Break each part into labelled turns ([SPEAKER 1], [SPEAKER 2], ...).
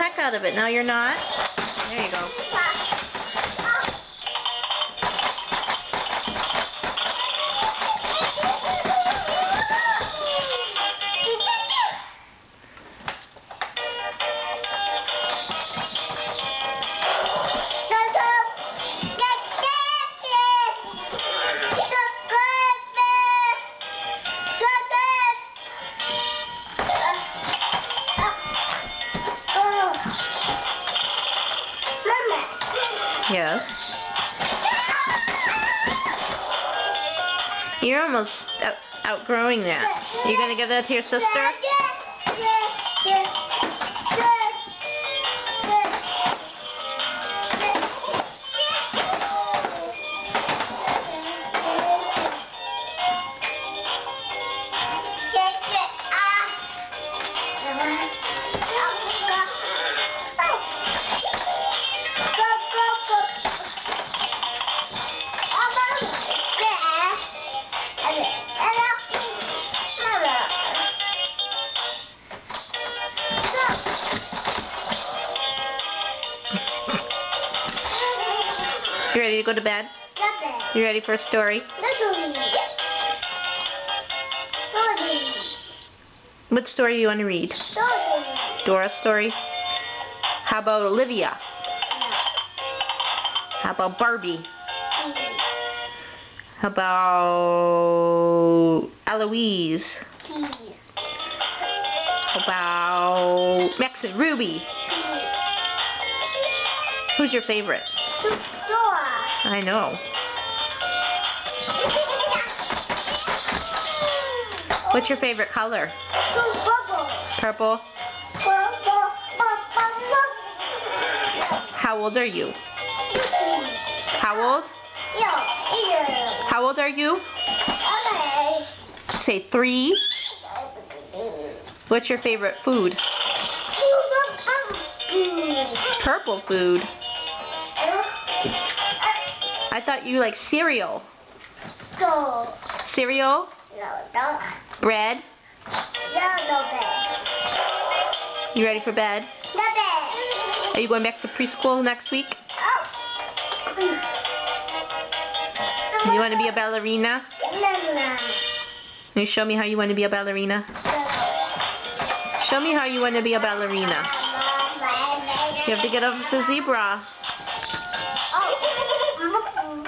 [SPEAKER 1] heck out of it. Now you're not. There you go. Yes. You're almost outgrowing that. You gonna give that to your sister? You ready to go to bed? You ready for a story? What story do you want to read? Dora's story? How about Olivia? How about Barbie? How about Eloise? How about Max and Ruby? Who's your favorite? I know. What's your favorite color? Purple. How old are you? How old? How old are you? Say 3. What's your favorite food? Purple food. I thought you liked cereal.
[SPEAKER 2] No.
[SPEAKER 1] Cereal?
[SPEAKER 2] No.
[SPEAKER 1] Bread?
[SPEAKER 2] No bed.
[SPEAKER 1] You ready for bed?
[SPEAKER 2] No bed.
[SPEAKER 1] Are you going back to preschool next week?
[SPEAKER 2] Oh.
[SPEAKER 1] You want to be a ballerina?
[SPEAKER 2] No.
[SPEAKER 1] Can you show me how you want to be a ballerina? Show me how you want to be a ballerina. You have to get off the zebra.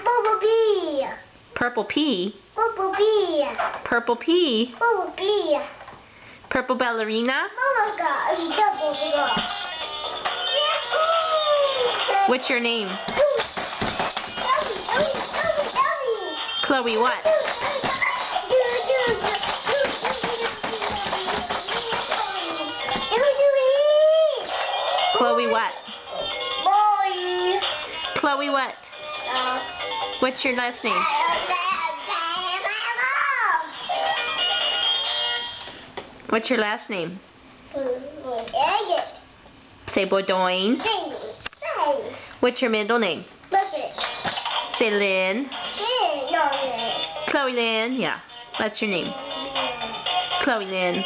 [SPEAKER 2] Bumblebee.
[SPEAKER 1] Purple pea?
[SPEAKER 2] Bumblebee.
[SPEAKER 1] Purple pea?
[SPEAKER 2] Bumblebee.
[SPEAKER 1] Purple ballerina? What's your name? Chloe what? Chloe what? Chloe what? What's your last name? What's your last name? Say Bourdain. What's your middle name? Say Lynn. Chloe Lynn. Yeah, that's your name. Chloe Lynn.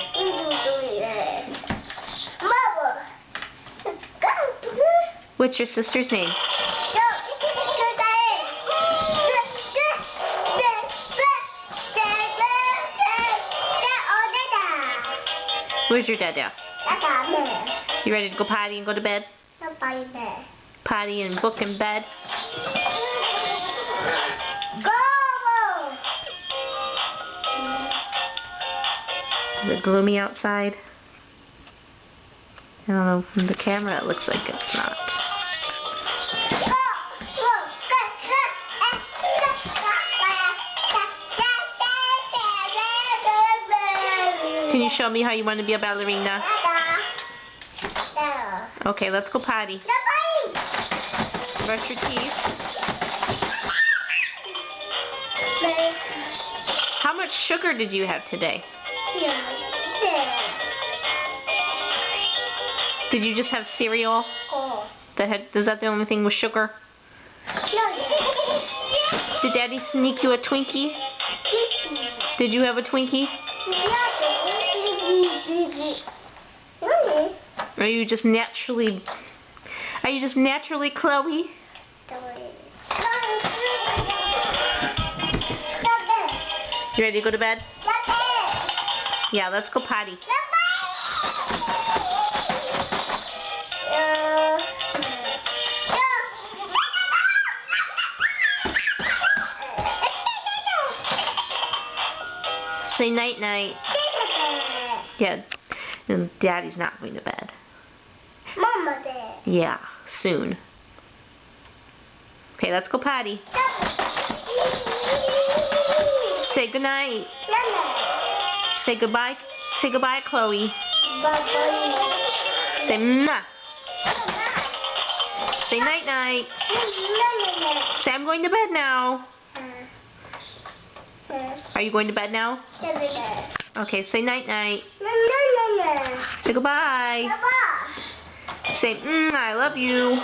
[SPEAKER 1] What's your sister's name? Where's your dad? You ready to go potty and go to bed? Potty and book in bed? Is it gloomy outside? I don't know, from the camera it looks like it's not. Can you show me how you want to be a ballerina? Okay, let's go potty. Brush your teeth. How much sugar did you have today? Did you just have cereal? Is that the only thing with sugar? Did Daddy sneak you a Twinkie? Did you have a Twinkie? Are you just naturally Chloe? You ready to go to bed? Yeah, let's go potty. Say night night. Yeah, and Daddy's not going to bed.
[SPEAKER 2] Mama bed.
[SPEAKER 1] Yeah, soon. Okay, let's go potty. Say goodnight. Say goodbye. Say goodbye, Chloe. Say mwah. Say night night. Say I'm going to bed now. Are you going to bed now? Okay, say night night. Say goodbye. Say I love you.